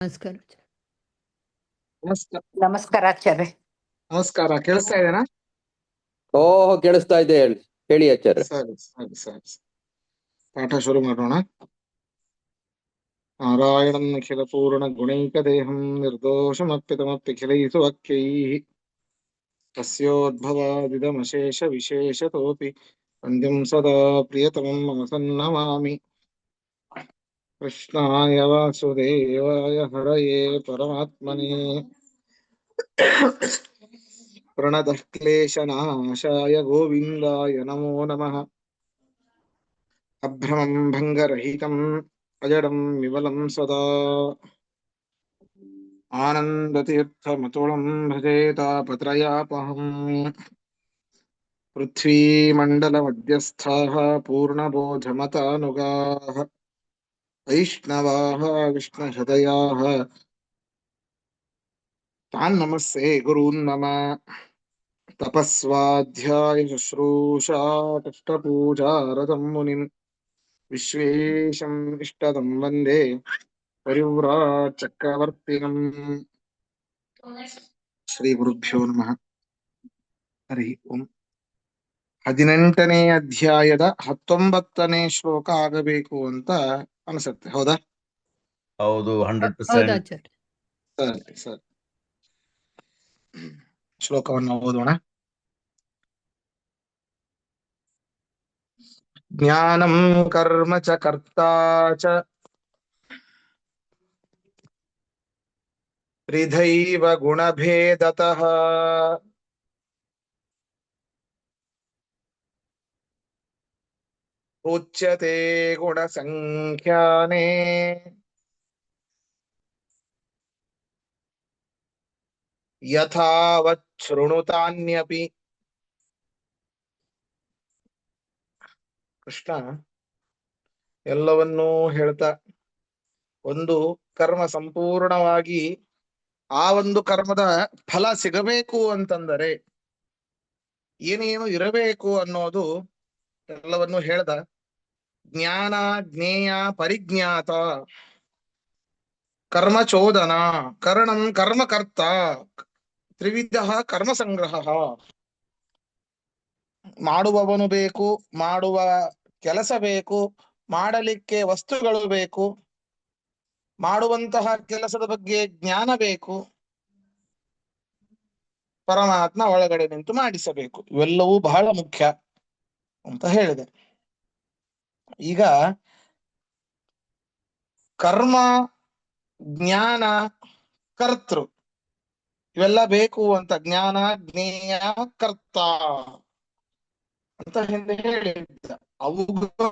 ನಮಸ್ಕಾರ. ನಮಸ್ಕಾರ. ನಮಸ್ಕಾರ ಆಚಾರ್ಯ. ನಮಸ್ಕಾರ. ಕೇಳಿಸ್ತಾ ಇದೆನಾ? ಓಹ್, ಕೇಳಿಸ್ತಾ ಇದೆ. ಹೇಳಿ ಆಚಾರ್ಯ. ಸರಿ ಸರಿ ಸರಿ. ಪಾಠ ಶುರು ಮಾಡೋಣ. ನಾರಾಯಣಂ ಅಖಿಲ ಪೂರ್ಣ ಗುಣೈಕ ದೇಹಂ ನಿರ್ದೋಷಮಪ್ಪಿತಮಪ್ಪಿಖಿಲೈಸು ಅಖ್ಯೈಃ ತಸ್ಯೋದ್ಭವಾದಿದಮಶೇಷ ವಿಶೇಷತೋಪಿ ವಂದ್ಯಂ ಸದಾ ಪ್ರಿಯತಮಂ ಮಮ ಸನ್ನಮಾಮಿ. ಕೃಷ್ಣಾಯ ವಾಸುದೇವಾಯ ಹರಯೇ ಪರಮಾತ್ಮನೇ ಪ್ರಣತಃ ಕ್ಲೇಶನಾಶಾಯ ಗೋವಿಂದಾಯ ನಮೋ ನಮಃ. ಅಭ್ರಮಂ ಭಂಗರಹಿತಂ ಅಜಡಂ ವಿಮಲಂ ಸದಾ ಆನಂದತೀರ್ಥಮತುಳಂ ಭಜೇ ತಾಪತ್ರಯಾಪಹಂ. ಪೃಥ್ವೀಮಂಡಲಮಧ್ಯಸ್ಥಾಃ ಪೂರ್ಣಬೋಧಮತಾನುಗಾಃ ವೈಷ್ಣವಾಃ ವಿಷ್ಣುಹೃದಯಾಃ ತಾನ್ ನಮಸ್ಸೇ ಗುರೂನ್ ಮಮ. ತಪಸ್ವಾಧ್ಯಾಯ ಶುಶ್ರೂಷಾ ಕಷ್ಟಪೂಜಾರತಂ ಮುನಿಂ ವಿಶ್ವೇಶಂ ಇಷ್ಟದಂ ವಂದೇ ಪರಿವ್ರಾಟ್ ಚಕ್ರವರ್ತಿನಂ. ಶ್ರೀ ಗುರುಭ್ಯೋ ನಮಃ. ಹರಿ ಓಂ. 18ನೇ ಅಧ್ಯಾಯದ 19ನೇ ಶ್ಲೋಕ ಆಗಬೇಕು ಅಂತ ಅನ್ಸುತ್ತೆ, ಹೌದಾ? ಹೌದು, ಹೌದು 100%. ಆಚಾರ್ಯ. ಸರಿ ಸರಿ. ಶ್ಲೋಕವನ್ನು ಓದೋಣ. ಜ್ಞಾನಂ ಕರ್ಮ ಚ ಕರ್ತಾ ಚ ತ್ರಿಧೈವ ಗುಣಭೇದತಃ ಉಚ್ಯತೆ ಗುಣಸಂಖ್ಯಾನೇ ಯಥಾವತ್ ಶೃಣುತಾನ್ಯಪಿ. ಕೃಷ್ಣ ಎಲ್ಲವನ್ನೂ ಹೇಳ್ತಾ, ಒಂದು ಕರ್ಮ ಸಂಪೂರ್ಣವಾಗಿ ಆ ಒಂದು ಕರ್ಮದ ಫಲ ಸಿಗಬೇಕು ಅಂತಂದರೆ ಏನೇನು ಇರಬೇಕು ಅನ್ನೋದು ಎಲ್ಲವನ್ನೂ ಹೇಳ್ದ. ಜ್ಞಾನ, ಜ್ಞೇಯ, ಪರಿಜ್ಞಾತ, ಕರ್ಮಚೋದನ, ಕರ್ಣಂ ಕರ್ಮಕರ್ತ, ತ್ರಿವಿಧ ಕರ್ಮ ಸಂಗ್ರಹ. ಮಾಡುವವನು ಬೇಕು, ಮಾಡುವ ಕೆಲಸ ಬೇಕು, ಮಾಡಲಿಕ್ಕೆ ವಸ್ತುಗಳು ಬೇಕು, ಮಾಡುವಂತಹ ಕೆಲಸದ ಬಗ್ಗೆ ಜ್ಞಾನ ಬೇಕು, ಪರಮಾತ್ಮ ಒಳಗಡೆ ನಿಂತು ಮಾಡಿಸಬೇಕು. ಇವೆಲ್ಲವೂ ಬಹಳ ಮುಖ್ಯ ಅಂತ ಹೇಳಿದೆ. ಈಗ ಕರ್ಮ, ಜ್ಞಾನ, ಕರ್ತೃ ಇವೆಲ್ಲ ಬೇಕು ಅಂತ. ಜ್ಞಾನ, ಜ್ಞೇಯ, ಕರ್ತ ಅಂತ ಹಿಂದೆ ಹೇಳಿದ್ದ. ಅವುಗಳು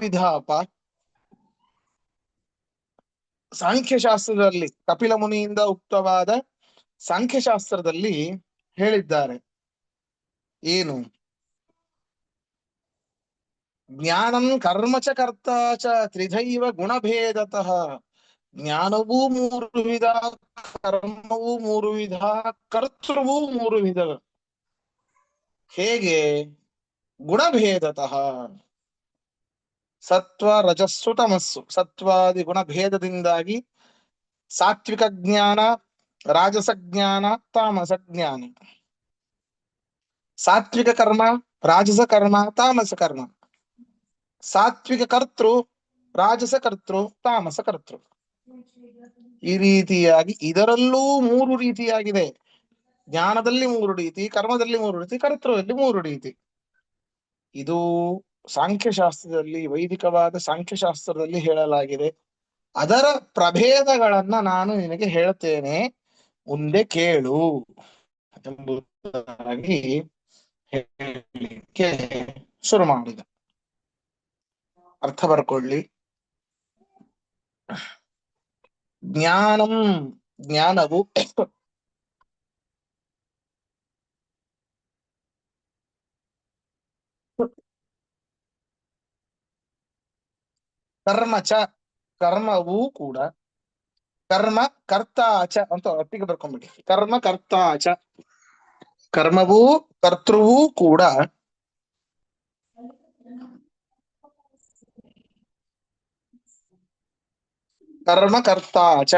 ವಿಧಾಪ. ಸಾಂಖ್ಯಶಾಸ್ತ್ರದಲ್ಲಿ, ಕಪಿಲ ಮುನಿಯಿಂದ ಉಕ್ತವಾದ ಸಾಂಖ್ಯಶಾಸ್ತ್ರದಲ್ಲಿ ಹೇಳಿದ್ದಾರೆ. ಏನು? ಜ್ಞಾನಂ ಕರ್ಮ ಚ ಕರ್ತ ಚ ತ್ರಿಧೈವ ಗುಣಭೇದತಃ. ಜ್ಞಾನವೂ 3 ವಿಧ, ಕರ್ಮವೂ 3 ವಿಧ, ಕರ್ತೃವೂ 3 ವಿಧ. ಹೇಗೆ? ಗುಣಭೇದತಃ. ಸತ್ವ, ರಜಸ್ಸು, ತಮಸ್ಸು, ಸತ್ವಾದಿ ಗುಣಭೇದದಿಂದಾಗಿ ಸಾತ್ವಿಕ ಜ್ಞಾನ, ರಾಜಸ ಜ್ಞಾನ, ತಾಮಸ ಜ್ಞಾನ. ಸಾತ್ವಿಕ ಕರ್ಮ, ರಾಜಸ ಕರ್ಮ, ತಾಮಸ ಕರ್ಮ. ಸಾತ್ವಿಕ ಕರ್ತೃ, ರಾಜಸ ಕರ್ತೃ, ತಾಮಸ ಕರ್ತೃ. ಈ ರೀತಿಯಾಗಿ ಇದರಲ್ಲೂ 3 ರೀತಿಯಾಗಿದೆ. ಜ್ಞಾನದಲ್ಲಿ 3 ರೀತಿ, ಕರ್ಮದಲ್ಲಿ 3 ರೀತಿ, ಕರ್ತೃದಲ್ಲಿ 3 ರೀತಿ. ಇದು ಸಾಂಖ್ಯಶಾಸ್ತ್ರದಲ್ಲಿ, ವೈದಿಕವಾದ ಸಾಂಖ್ಯಶಾಸ್ತ್ರದಲ್ಲಿ ಹೇಳಲಾಗಿದೆ. ಅದರ ಪ್ರಭೇದಗಳನ್ನ ನಾನು ನಿನಗೆ ಹೇಳ್ತೇನೆ, ಮುಂದೆ ಕೇಳು ಎಂಬುದಾಗಿ ಹೇಳಲಿಕ್ಕೆ ಶುರು ಮಾಡಿದ. ಅರ್ಥ ಬರ್ಕೊಳ್ಳಿ. ಜ್ಞಾನಂ, ಜ್ಞಾನವು ಕರ್ಮಚ, ಕರ್ಮವೂ ಕೂಡ, ಕರ್ಮ ಕರ್ತಾಚ ಅಂತ ಒಟ್ಟಿಗೆ ಬರ್ಕೊಂಡ್ಬಿಡಿ. ಕರ್ಮ ಕರ್ತಾಚ, ಕರ್ಮವೂ ಕರ್ತೃವೂ ಕೂಡ ಕರ್ಮಕರ್ತ ಚ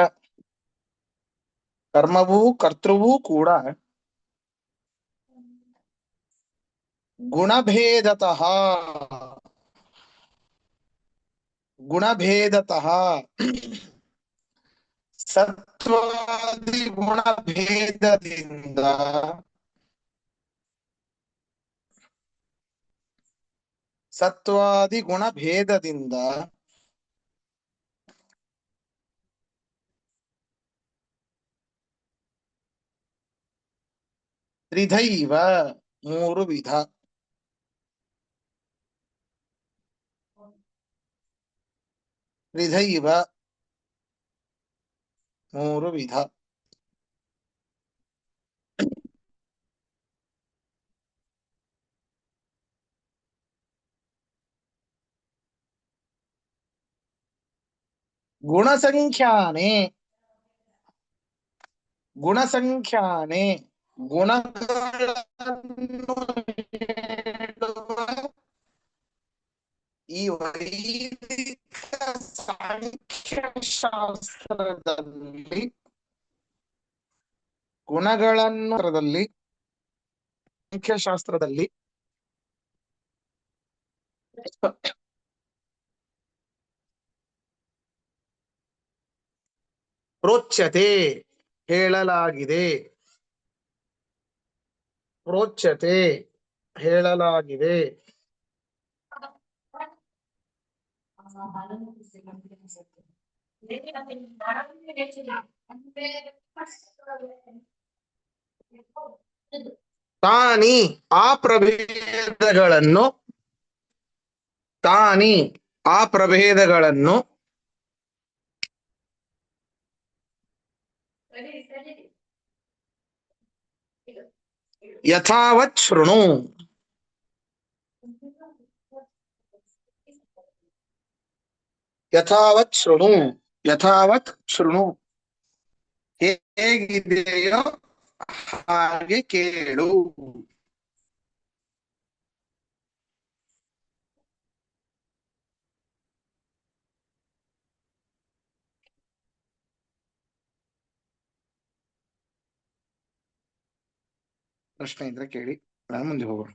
ಕರ್ಮವೂ ಕರ್ತೃವೂ ಕೂಡ ಗುಣಭೇದತಃ ಗುಣಭೇದತಃ ಸತ್ವಾದಿ ಗುಣಭೇದದಿಂದ ಸತ್ವಾದಿ ಗುಣಭೇದದಿಂದ ತ್ರಿಧೈವ ಮೂರು ವಿಧ ತ್ರಿಧೈವ ಮೂರು ವಿಧ ಗುಣಸಂಖ್ಯಾನೆ ಗುಣಸಂಖ್ಯಾನೆ ಗುಣಗಳನ್ನು ಹೇಳುವ ಈ ವೈದಿಕ ಸಾಂಖ್ಯಶಾಸ್ತ್ರದಲ್ಲಿ ಗುಣಗಳನ್ನು ಸಂಖ್ಯಾಶಾಸ್ತ್ರದಲ್ಲಿ ಪ್ರೋಚ್ಯತೆ ಹೇಳಲಾಗಿದೆ ಪ್ರೋಚ್ಯತೆ ಹೇಳಲಾಗಿದೆ ತಾನಿ ಆ ಪ್ರಭೇದಗಳನ್ನು ತಾನಿ ಆ ಪ್ರಭೇದಗಳನ್ನು ಯಥಾವತ್ ಶೃಣು ಯಥಾವತ್ ಶೃಣು ಯಥಾವತ್ ಶೃಣು ಹೇಗಿದೆಯೋ ಹಾಗೆ ಕೇಳು ಪ್ರಶ್ನೆ ಇದ್ರೆ ಕೇಳಿ ನಾನು ಮುಂದೆ ಹೋಗೋಣ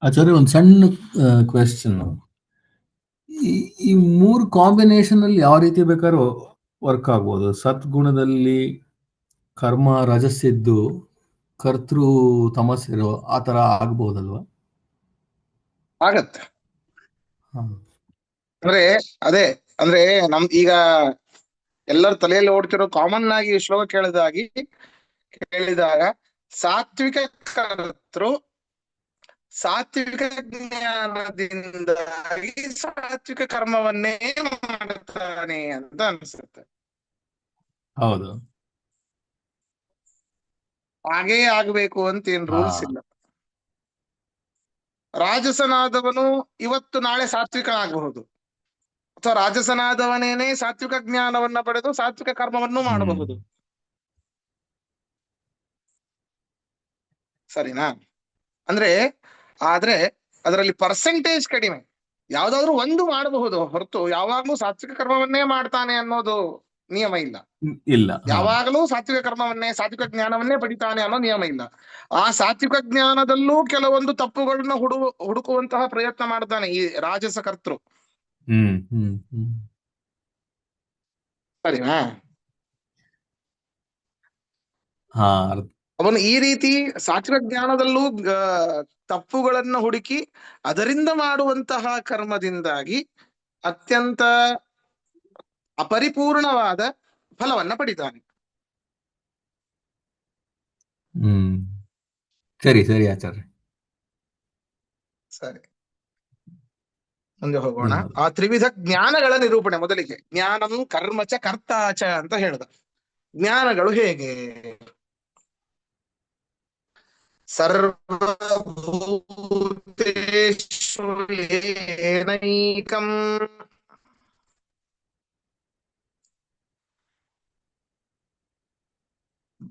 ಆಚಾರ್ಯ ಒಂದು ಸಣ್ಣ ಕ್ವೆಶ್ಚನ್. ಈ ಮೂರು ಕಾಂಬಿನೇಷನ್ ಅಲ್ಲಿ ಯಾವ ರೀತಿ ಬೇಕಾದ್ರೂ ವರ್ಕ್ ಆಗ್ಬೋದು. ಸದ್ಗುಣದಲ್ಲಿ ಕರ್ಮ ರಜಸ್ಸಿದ್ದು ಕರ್ತೃ ತಮಸ್ಸಿರೋ ಆ ತರ ಆಗ್ಬೋದಲ್ವಾ? ಆಗತ್ತೆ. ಅಂದ್ರೆ ಅದೇ ಅಂದ್ರೆ ಈಗ ಎಲ್ಲರ ತಲೆಯಲ್ಲಿ ಓಡ್ತಿರೋ ಕಾಮನ್ ಆಗಿ ಶ್ಲೋಕ ಕೇಳಿದಾಗ ಸಾತ್ವಿಕ ಕರ್ತೃ ಸಾತ್ವಿಕ ಜ್ಞಾನದಿಂದಾಗಿ ಸಾತ್ವಿಕ ಕರ್ಮವನ್ನೇ ಮಾಡುತ್ತಾನೆ ಅಂತ ಅನ್ಸುತ್ತೆ. ಹೌದು, ಹಾಗೇ ಆಗ್ಬೇಕು ಅಂತ ಏನ್ ರೂಲ್ಸ್ ಇಲ್ಲ. ರಾಜಸನಾದವನು ಇವತ್ತು ನಾಳೆ ಸಾತ್ವಿಕ ಆಗಬಹುದು, ಅಥವಾ ರಾಜಸನಾದವನೇನೆ ಸಾತ್ವಿಕ ಜ್ಞಾನವನ್ನ ಪಡೆದು ಸಾತ್ವಿಕ ಕರ್ಮವನ್ನು ಮಾಡಬಹುದು. ಸರಿನಾ? ಆದ್ರೆ ಅದರಲ್ಲಿ ಪರ್ಸೆಂಟೇಜ್ ಕಡಿಮೆ. ಯಾವ್ದಾದ್ರು ಒಂದು ಮಾಡಬಹುದು ಹೊರತು ಯಾವಾಗ್ಲೂ ಸಾತ್ವಿಕ ಕರ್ಮವನ್ನೇ ಮಾಡ್ತಾನೆ ಅನ್ನೋದು ನಿಯಮ ಇಲ್ಲ. ಯಾವಾಗಲೂ ಸಾತ್ವಿಕ ಕರ್ಮವನ್ನೇ ಸಾತ್ವಿಕ ಜ್ಞಾನವನ್ನೇ ಪಡಿತಾನೆ ಅನ್ನೋ ನಿಯಮ ಇಲ್ಲ. ಆ ಸಾತ್ವಿಕ ಜ್ಞಾನದಲ್ಲೂ ಕೆಲವೊಂದು ತಪ್ಪುಗಳನ್ನ ಹುಡುಕುವಂತಹ ಪ್ರಯತ್ನ ಮಾಡ್ತಾನೆ ಈ ರಾಜಸ ಕರ್ತೃ. ಸರಿನಾ? ಅವನು ಈ ರೀತಿ ಸಾತ್ವಿಕ ಜ್ಞಾನದಲ್ಲೂ ತಪ್ಪುಗಳನ್ನು ಹುಡುಕಿ ಅದರಿಂದ ಮಾಡುವಂತಹ ಕರ್ಮದಿಂದಾಗಿ ಅತ್ಯಂತ ಅಪರಿಪೂರ್ಣವಾದ ಫಲವನ್ನ ಪಡಿತಾನೆ. ಸರಿ ಸರಿ ಆಚಾರ್ಯ. ಸರಿ, ಮುಂದೆ ಹೋಗೋಣ. ಆ ತ್ರಿವಿಧ ಜ್ಞಾನಗಳ ನಿರೂಪಣೆ. ಮೊದಲಿಗೆ ಜ್ಞಾನಂ ಕರ್ಮಚ ಕರ್ತಾಚ ಅಂತ ಹೇಳಿದ. ಜ್ಞಾನಗಳು ಹೇಗೆ? ಸರ್ವಭೂತೇಷು ಏನೈಕಂ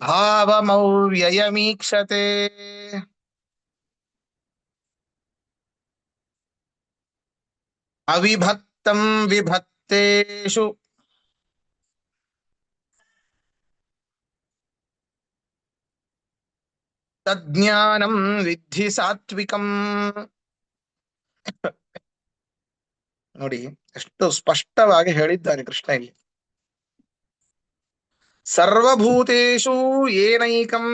ಭಾವಮವ್ಯಯಮೀಕ್ಷತೆ. ಅವಿಭಕ್ತಂ ವಿಭಕ್ತೇಷು ತಜ್ಞಾನಂ ವಿದ್ಧಿ ಸಾತ್ವಿಕಂ. ನೋಡಿ ಎಷ್ಟು ಸ್ಪಷ್ಟವಾಗಿ ಹೇಳಿದ್ದಾನೆ ಕೃಷ್ಣ ಇಲ್ಲಿ. ಸರ್ವಭೂತೇಷು ಏನೈಕಂ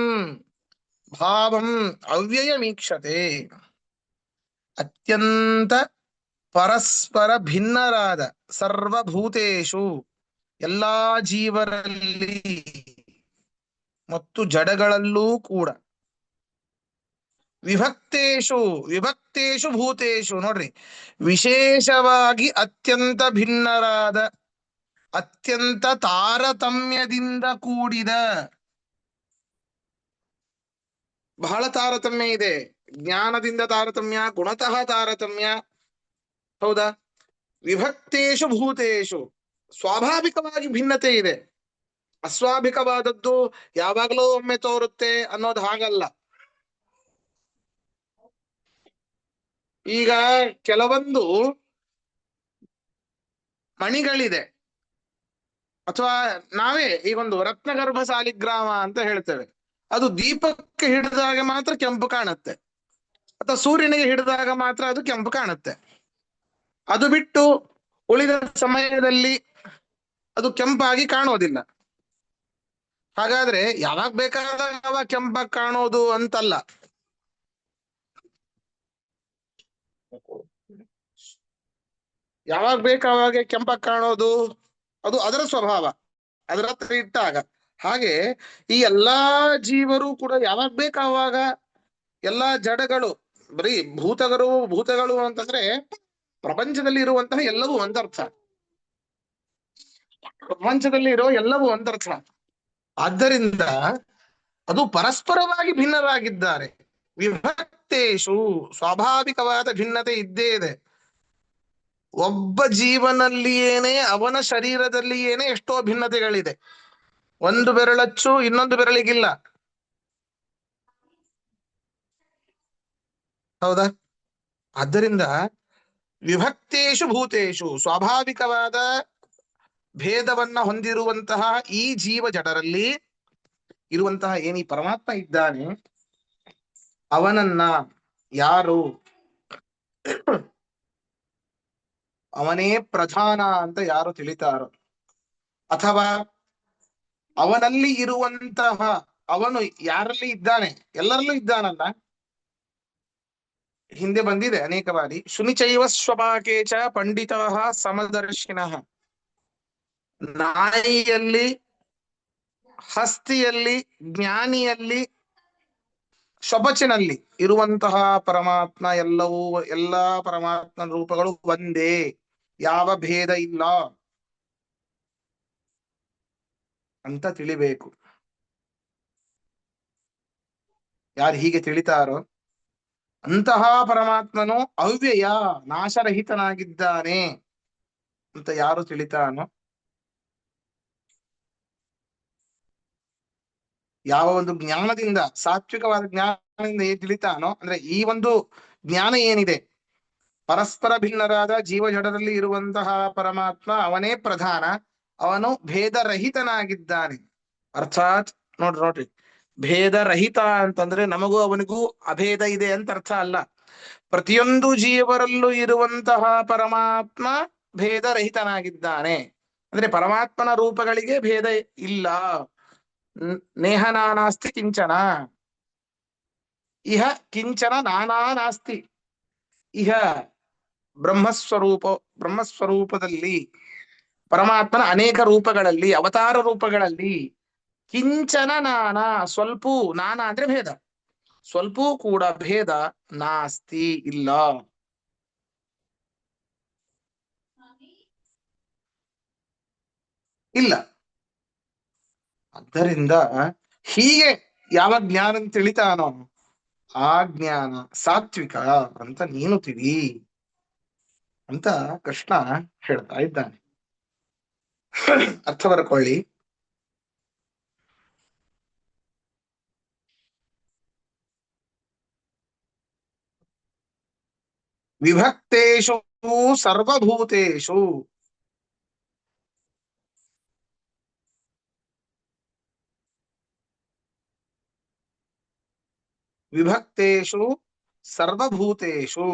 ಭಾವಂ ಅವ್ಯಯಮೀಕ್ಷತೆ. ಅತ್ಯಂತ ಪರಸ್ಪರ ಭಿನ್ನರಾದ ಸರ್ವಭೂತೇಷು ಎಲ್ಲಾ ಜೀವರಲ್ಲಿ ಮತ್ತು ಜಡಗಳಲ್ಲೂ ಕೂಡ ವಿಭಕ್ತೇಷು ಭೂತೇಷು ನೋಡ್ರಿ, ವಿಶೇಷವಾಗಿ ಅತ್ಯಂತ ಭಿನ್ನರಾದ, ಅತ್ಯಂತ ತಾರತಮ್ಯದಿಂದ ಕೂಡಿದ. ಬಹಳ ತಾರತಮ್ಯ ಇದೆ. ಜ್ಞಾನದಿಂದ ತಾರತಮ್ಯ, ಗುಣತಃ ತಾರತಮ್ಯ, ಹೌದಾ? ವಿಭಕ್ತೇಷು ಭೂತೇಷು ಸ್ವಾಭಾವಿಕವಾಗಿ ಭಿನ್ನತೆ ಇದೆ. ಅಸ್ವಾಭಿಕವಾದದ್ದು ಯಾವಾಗಲೂ ಒಮ್ಮೆ ತೋರುತ್ತೆ ಅನ್ನೋದು ಹಾಗಲ್ಲ. ಈಗ ಕೆಲವೊಂದು ಮಣಿಗಳಿದೆ, ಅಥವಾ ನಾವೇ ಈಗೊಂದು ರತ್ನಗರ್ಭ ಸಾಲಿಗ್ರಾಮ ಅಂತ ಹೇಳ್ತೇವೆ. ಅದು ದೀಪಕ್ಕೆ ಹಿಡಿದಾಗ ಮಾತ್ರ ಕೆಂಪು ಕಾಣುತ್ತೆ, ಅಥವಾ ಸೂರ್ಯನಿಗೆ ಹಿಡಿದಾಗ ಮಾತ್ರ ಅದು ಕೆಂಪು ಕಾಣುತ್ತೆ. ಅದು ಬಿಟ್ಟು ಉಳಿದ ಸಮಯದಲ್ಲಿ ಅದು ಕೆಂಪಾಗಿ ಕಾಣೋದಿಲ್ಲ. ಹಾಗಾದ್ರೆ ಯಾವಾಗ ಬೇಕಾದಾಗ ಅವಾಗ ಕೆಂಪಾಗಿ ಕಾಣೋದು ಅಂತಲ್ಲ. ಯಾವಾಗ ಬೇಕಾವಾಗ ಕೆಂಪಾಗಿ ಕಾಣೋದು ಅದು ಅದರ ಸ್ವಭಾವ, ಅದರ ಹತ್ರ ಇಟ್ಟಾಗ. ಹಾಗೆ ಈ ಎಲ್ಲಾ ಜೀವರು ಕೂಡ ಯಾವಾಗ ಬೇಕಾವಾಗ, ಎಲ್ಲಾ ಜಡಗಳು, ಬರೀ ಭೂತಗಳು ಅಂತಂದ್ರೆ ಪ್ರಪಂಚದಲ್ಲಿ ಇರುವಂತಹ ಎಲ್ಲವೂ ಒಂದರ್ಥ. ಪ್ರಪಂಚದಲ್ಲಿ ಇರೋ ಎಲ್ಲವೂ ಒಂದರ್ಥ. ಆದ್ದರಿಂದ ಅದು ಪರಸ್ಪರವಾಗಿ ಭಿನ್ನರಾಗಿದ್ದಾರೆ. ವಿಭಕ್ತೇಷು ಸ್ವಾಭಾವಿಕವಾದ ಭಿನ್ನತೆ ಇದ್ದೇ ಇದೆ. ಒಬ್ಬ ಜೀವನಲ್ಲಿಯೇನೆ, ಅವನ ಶರೀರದಲ್ಲಿಯೇನೆ ಎಷ್ಟೋ ಭಿನ್ನತೆಗಳಿದೆ. ಒಂದು ಬೆರಳಚ್ಚು ಇನ್ನೊಂದು ಬೆರಳಿಗಿಲ್ಲ, ಹೌದಾ? ಆದ್ದರಿಂದ ವಿಭಕ್ತೇಷು ಭೂತೇಷು ಸ್ವಾಭಾವಿಕವಾದ ಭೇದವನ್ನ ಹೊಂದಿರುವಂತಹ ಈ ಜೀವ ಜಡರಲ್ಲಿ ಇರುವಂತಹ ಏನೀ ಪರಮಾತ್ಮ ಇದ್ದಾನೆ, ಅವನನ್ನ ಯಾರು ಅವನೇ ಪ್ರಧಾನ ಅಂತ ಯಾರು ತಿಳಿತಾರೋ, ಅಥವಾ ಅವನಲ್ಲಿ ಇರುವಂತಹ, ಅವನು ಯಾರಲ್ಲಿ ಇದ್ದಾನೆ, ಎಲ್ಲರಲ್ಲೂ ಇದ್ದಾನಲ್ಲ. ಹಿಂದೆ ಬಂದಿದೆ ಅನೇಕ ಬಾರಿ. ಶುನಿಚೈವ ಸ್ವಪಾಕೇಚ ಪಂಡಿತ ಸಮದರ್ಶಿನಃ. ನಾಯಿಯಲ್ಲಿ, ಹಸ್ತಿಯಲ್ಲಿ, ಜ್ಞಾನಿಯಲ್ಲಿ, ಶೊಬಚಿನಲ್ಲಿ ಇರುವಂತಹ ಪರಮಾತ್ಮ ಎಲ್ಲವೂ, ಎಲ್ಲಾ ಪರಮಾತ್ಮನ ರೂಪಗಳು ಒಂದೇ, ಯಾವ ಭೇದ ಇಲ್ಲ ಅಂತ ತಿಳಿಬೇಕು. ಯಾರು ಹೀಗೆ ತಿಳಿತಾರೋ ಅಂತಹ ಪರಮಾತ್ಮನು ಅವ್ಯಯ, ನಾಶರಹಿತನಾಗಿದ್ದಾನೆ ಅಂತ ಯಾರು ತಿಳಿತಾನೋ, ಯಾವ ಒಂದು ಜ್ಞಾನದಿಂದ, ಸಾತ್ವಿಕವಾದ ಜ್ಞಾನದಿಂದ ಏನ್ ತಿಳಿತಾನೋ, ಅಂದ್ರೆ ಈ ಒಂದು ಜ್ಞಾನ ಏನಿದೆ, ಪರಸ್ಪರ ಭಿನ್ನರಾದ ಜೀವ ಜಡರಲ್ಲಿ ಇರುವಂತಹ ಪರಮಾತ್ಮ ಅವನೇ ಪ್ರಧಾನ, ಅವನು ಭೇದರಹಿತನಾಗಿದ್ದಾನೆ. ಅರ್ಥಾತ್ ನೋಡ್ರಿ, ಭೇದರಹಿತ ಅಂತಂದ್ರೆ ನಮಗೂ ಅವನಿಗೂ ಅಭೇದ ಇದೆ ಅಂತ ಅರ್ಥ ಅಲ್ಲ. ಪ್ರತಿಯೊಂದು ಜೀವರಲ್ಲೂ ಇರುವಂತಹ ಪರಮಾತ್ಮ ಭೇದರಹಿತನಾಗಿದ್ದಾನೆ. ಅಂದ್ರೆ ಪರಮಾತ್ಮನ ರೂಪಗಳಿಗೆ ಭೇದ ಇಲ್ಲ. ನೇಹ ನಾನಾಸ್ತಿ ಕಿಂಚನ, ಇಹ ಕಿಂಚನ ನಾನಾ ನಾಸ್ತಿ. ಇಹ ಬ್ರಹ್ಮಸ್ವರೂಪದಲ್ಲಿ, ಪರಮಾತ್ಮನ ಅನೇಕ ರೂಪಗಳಲ್ಲಿ, ಅವತಾರ ರೂಪಗಳಲ್ಲಿ, ಕಿಂಚನ ನಾನಾ, ಸ್ವಲ್ಪೂ, ನಾನಾ ಅಂದ್ರೆ ಭೇದ, ಸ್ವಲ್ಪೂ ಕೂಡ ಭೇದ ನಾಸ್ತಿ, ಇಲ್ಲ. ಇಲ್ಲ. ಆದ್ದರಿಂದ ಹೀಗೆ ಯಾವ ಜ್ಞಾನ ತಿಳಿತಾನೋ ಆ ಜ್ಞಾನ ಸಾತ್ವಿಕ ಅಂತ ನೀನು ತಿಳಿ ಅಂತ ಕೃಷ್ಣ ಹೇಳ್ತಾ ಇದ್ದಾನೆ. ಅರ್ಥ ಬರ್ಕೊಳ್ಳಿ. ವಿಭಕ್ತೇಷು ಸರ್ವಭೂತೇಷು ವಿಭಕ್ತೇಷು ಸರ್ವಭೂತೇಷು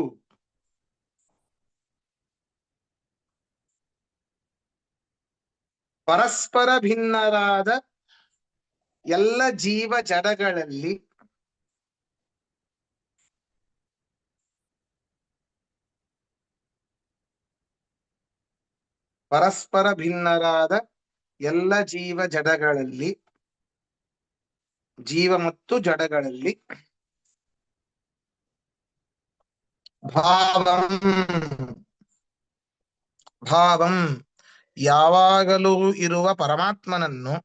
ಪರಸ್ಪರ ಭಿನ್ನರಾದ ಎಲ್ಲ ಜೀವ ಜಡಗಳಲ್ಲಿ ಪರಸ್ಪರ ಭಿನ್ನರಾದ ಎಲ್ಲ ಜೀವ ಜಡಗಳಲ್ಲಿ ಜೀವ ಮತ್ತು ಜಡಗಳಲ್ಲಿ ಭಾವಂ ಯಾವಾಗಲೂ ಇರುವ ಪರಮಾತ್ಮನನ್ನು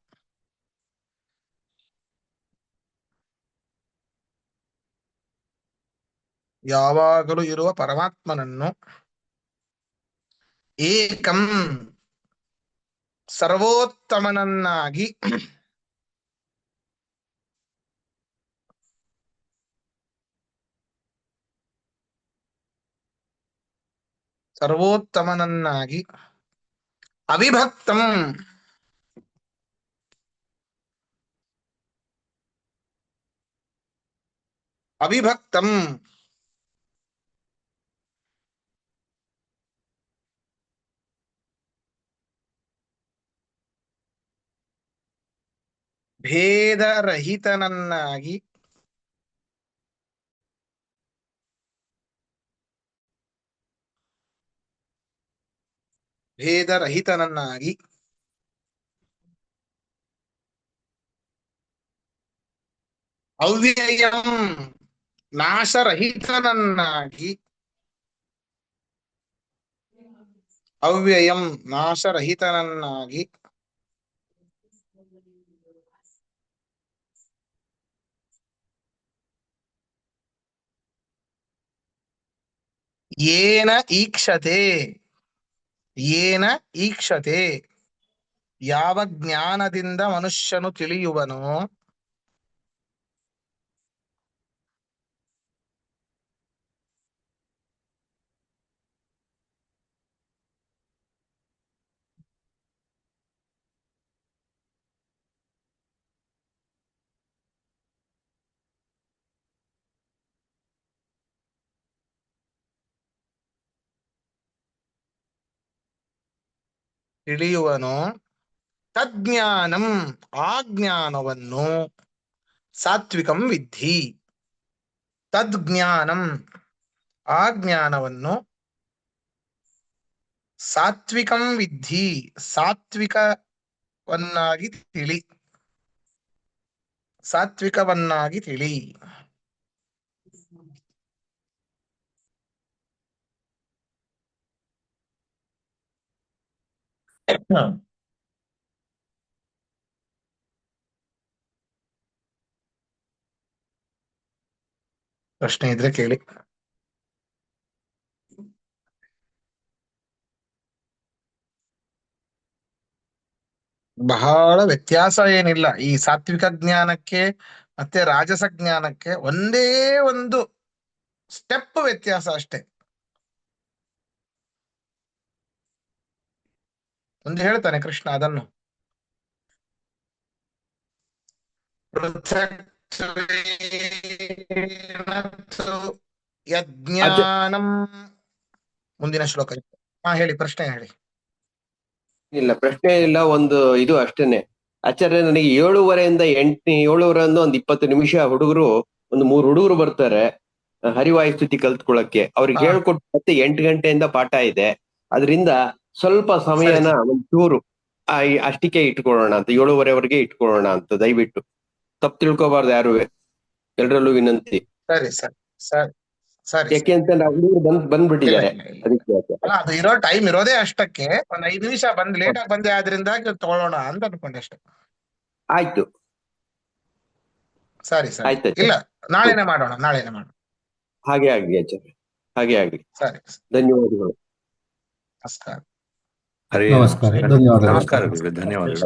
ಏಕಂ ಸರ್ವೋತ್ತಮನನ್ನಾಗಿ ಅವಿಭಕ್ತಂ ಭೇದರಹಿತನನ್ನಾಗಿ ಅವ್ಯಯಂ ನಾಶರಹಿತನನ್ನಾಗಿ ಯೇನ ಈಕ್ಷತೆ ಯಾವ ಜ್ಞಾನದಿಂದ ಮನುಷ್ಯನು ತಿಳಿಯುವನೋ ತಜ್ಞಾನಂ ಆ ಜ್ಞಾನವನ್ನು ಸಾತ್ವಿಕಂ ವಿದ್ಧಿ. ತಜ್ಞಾನಂ ಆ ಜ್ಞಾನವನ್ನು ಸಾತ್ವಿಕಂ ವಿದ್ಧಿ ಸಾತ್ವಿಕವನ್ನಾಗಿ ತಿಳಿ. ಪ್ರಶ್ನೆ ಇದ್ರೆ ಕೇಳಿ. ಬಹಳ ವ್ಯತ್ಯಾಸ ಏನಿಲ್ಲ ಈ ಸಾತ್ವಿಕ ಜ್ಞಾನಕ್ಕೆ ಮತ್ತೆ ರಾಜಸ ಜ್ಞಾನಕ್ಕೆ, ಒಂದೇ ಒಂದು ಸ್ಟೆಪ್ ವ್ಯತ್ಯಾಸ ಅಷ್ಟೇ. ಒಂದು ಹೇಳ್ತಾನೆ ಕೃಷ್ಣ ಅದನ್ನು, ಯಜ್ಞಾನಂ. ಮುಂದಿನ ಶ್ಲೋಕ. ಹೇಳಿ, ಪ್ರಶ್ನೆ ಹೇಳಿ. ಇಲ್ಲ, ಪ್ರಶ್ನೆ ಇಲ್ಲ, ಒಂದು ಇದು ಅಷ್ಟೇನೆ ಆಚಾರ್ಯ. ನನಗೆ 7:30 7:30 ಒಂದು 20 ನಿಮಿಷ ಹುಡುಗರು, ಒಂದು 3 ಹುಡುಗರು ಬರ್ತಾರೆ ಹರಿವಾಯು ಸ್ತುತಿ ಕಲ್ತ್ಕೊಳಕ್ಕೆ. ಅವ್ರಿಗೆ ಹೇಳ್ಕೊಟ್ಟು ಮತ್ತೆ 8 ಗಂಟೆಯಿಂದ ಪಾಠ ಇದೆ. ಅದರಿಂದ ಸ್ವಲ್ಪ ಸಮಯನ ಒಂಚೂರು ಅಷ್ಟಿಕೆ ಇಟ್ಕೊಳ್ಳೋಣ ಅಂತ, 7:30ವರೆಗೆ ಇಟ್ಕೊಳ್ಳೋಣ ಅಂತ. ದಯವಿಟ್ಟು ತಪ್ಪು ತಿಳ್ಕೊಬಾರ್ದು ಯಾರು, ಎಲ್ರಲ್ಲೂ ವಿನಂತಿ. ಸರಿ ಸರಿ ಸರಿ ಸರಿ. ಯಾಕೆ ಅಂತ ಹುಡುಗರು ಬಂದ್ಬಿಟ್ಟಿದ್ದಾರೆ. ಅದಕ್ಕೆ ಅದು ಇರೋ ಟೈಮ್ ಇರೋದೇ ಅಷ್ಟಕ್ಕೆ, ಒಂದ್ 5 ನಿಮಿಷ ಲೇಟ್ ಆಗಿ ಬಂದೆ ಆದ್ರಿಂದ ತಗೊಳ್ಳೋಣ ಅಂತ ಅನ್ಕೊಂಡೆ ಅಷ್ಟೇ. ಆಯ್ತು, ಸರಿ ಸರಿ. ಇಲ್ಲ, ನಾಳೆನೆ ಮಾಡೋಣ. ಹಾಗೆ ಆಗ್ಲಿ ಆಚಾರ್ಯ, ಹಾಗೆ ಆಗ್ಲಿ. ಸರಿ, ಧನ್ಯವಾದಗಳು. ನಮಸ್ಕಾರ. ನಮಸ್ಕಾರ, ಧನ್ಯವಾದಗಳು. ನಮಸ್ಕಾರ, ಧನ್ಯವಾದಗಳು.